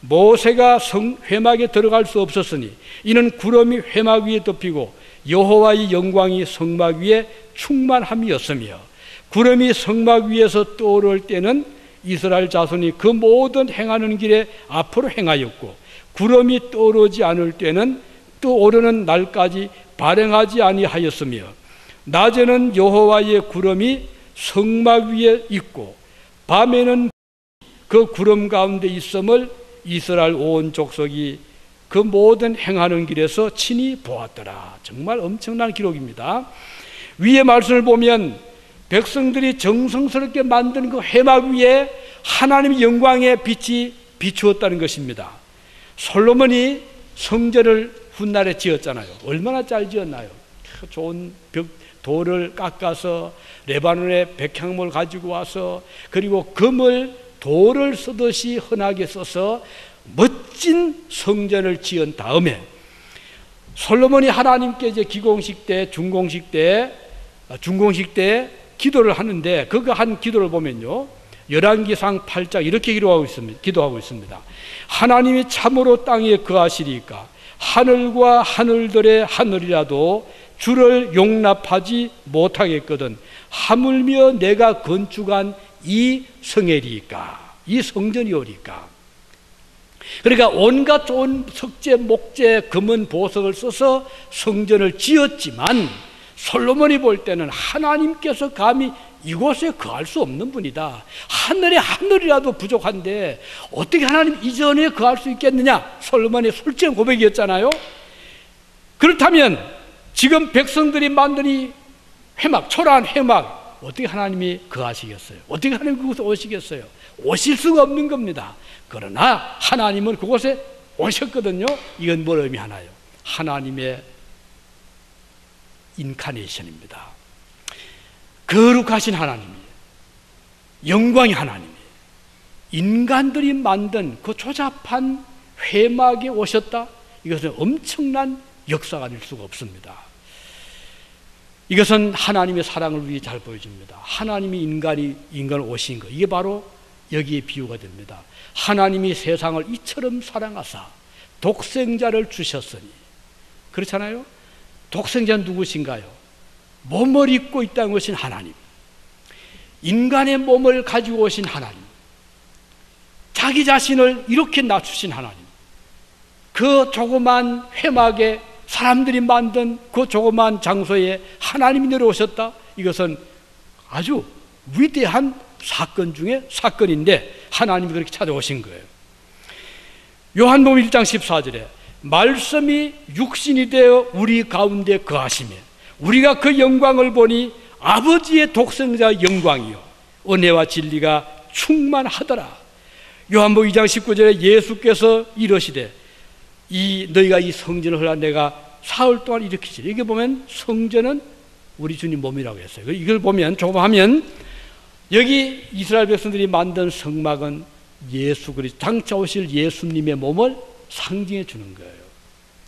모세가 회막에 들어갈 수 없었으니 이는 구름이 회막 위에 덮이고 여호와의 영광이 성막 위에 충만함이었으며 구름이 성막 위에서 떠오를 때는 이스라엘 자손이 그 모든 행하는 길에 앞으로 행하였고 구름이 떠오르지 않을 때는 떠오르는 날까지 발행하지 아니하였으며 낮에는 여호와의 구름이 성막 위에 있고 밤에는 그 구름 가운데 있음을 이스라엘 온 족속이 그 모든 행하는 길에서 친히 보았더라. 정말 엄청난 기록입니다. 위의 말씀을 보면 백성들이 정성스럽게 만든 그 회막 위에 하나님의 영광의 빛이 비추었다는 것입니다. 솔로몬이 성전을 훗날에 지었잖아요. 얼마나 잘 지었나요? 좋은 돌을 깎아서 레바논의 백향목을 가지고 와서 그리고 금을 돌을 쓰듯이 흔하게 써서 멋진 성전을 지은 다음에 솔로몬이 하나님께 이제 기공식 때, 중공식 때 기도를 하는데 그거 한 기도를 보면요, 열왕기상 8장 이렇게 기도하고 있습니다. 하나님이 참으로 땅에 거하시리까 하늘과 하늘들의 하늘이라도 주를 용납하지 못하겠거든 하물며 내가 건축한 이 성회리이까, 이 성전이오리까. 그러니까 온갖 좋은 석재, 목재, 금은, 보석을 써서 성전을 지었지만 솔로몬이 볼 때는 하나님께서 감히 이곳에 거할 수 없는 분이다. 하늘에 하늘이라도 부족한데 어떻게 하나님 이전에 거할 수 있겠느냐? 솔로몬의 솔직한 고백이었잖아요. 그렇다면 지금 백성들이 만든 이 회막, 초라한 회막, 어떻게 하나님이 거하시겠어요? 어떻게 하나님 그곳에 오시겠어요? 오실 수가 없는 겁니다. 그러나 하나님은 그곳에 오셨거든요. 이건 뭘 의미하나요? 하나님의 인카네이션입니다. 거룩하신 하나님이에요. 영광의 하나님이에요. 인간들이 만든 그 조잡한 회막에 오셨다? 이것은 엄청난 역사가 될 수가 없습니다. 이것은 하나님의 사랑을 우리에게 잘 보여줍니다. 하나님이 인간을 오신 것, 이게 바로 여기에 비유가 됩니다. 하나님이 세상을 이처럼 사랑하사 독생자를 주셨으니, 그렇잖아요. 독생자는 누구신가요? 몸을 입고 이 땅에 오신 하나님, 인간의 몸을 가지고 오신 하나님, 자기 자신을 이렇게 낮추신 하나님, 그 조그만 회막에 사람들이 만든 그 조그만 장소에 하나님이 내려오셨다? 이것은 아주 위대한 사건 중에 사건인데 하나님이 그렇게 찾아오신 거예요. 요한복음 1장 14절에 말씀이 육신이 되어 우리 가운데 거하시며 우리가 그 영광을 보니 아버지의 독생자 영광이요 은혜와 진리가 충만하더라. 요한복음 2장 19절에 예수께서 이러시되 너희가 이 성전을 하라 내가 사흘 동안 일으키시리. 여기 보면 성전은 우리 주님 몸이라고 했어요. 이걸 보면 조금 하면 여기 이스라엘 백성들이 만든 성막은 예수 그리스도 장차 오실 예수님의 몸을 상징해 주는 거예요.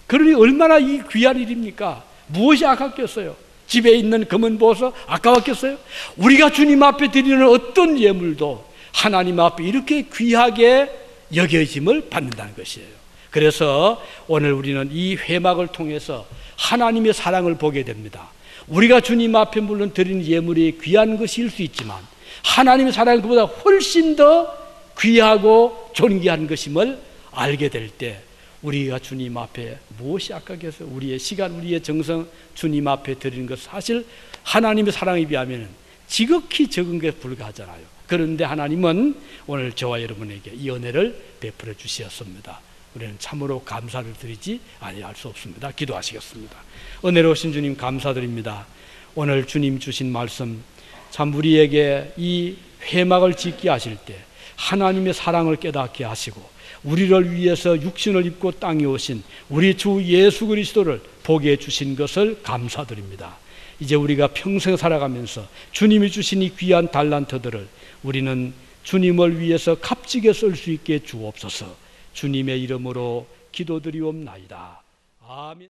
그러니 얼마나 이 귀한 일입니까? 무엇이 아깝겠어요? 집에 있는 금은 보석 아까웠겠어요? 우리가 주님 앞에 드리는 어떤 예물도 하나님 앞에 이렇게 귀하게 여겨짐을 받는다는 것이에요. 그래서 오늘 우리는 이 회막을 통해서 하나님의 사랑을 보게 됩니다. 우리가 주님 앞에 물론 드리는 예물이 귀한 것일 수 있지만 하나님의 사랑은 그보다 훨씬 더 귀하고 존귀한 것임을 알게 될 때 우리가 주님 앞에 무엇이 아깝겠어요? 우리의 시간, 우리의 정성 주님 앞에 드리는 것 사실 하나님의 사랑에 비하면 지극히 적은 게 불과하잖아요. 그런데 하나님은 오늘 저와 여러분에게 이 은혜를 베풀어 주셨습니다. 우리는 참으로 감사를 드리지 아니할 수 없습니다. 기도하시겠습니다. 은혜로우신 주님 감사드립니다. 오늘 주님 주신 말씀 참 우리에게 이 회막을 짓게 하실 때 하나님의 사랑을 깨닫게 하시고 우리를 위해서 육신을 입고 땅에 오신 우리 주 예수 그리스도를 보게 해주신 것을 감사드립니다. 이제 우리가 평생 살아가면서 주님이 주신 이 귀한 달란트들을 우리는 주님을 위해서 값지게 쓸 수 있게 주옵소서. 주님의 이름으로 기도드리옵나이다. 아멘.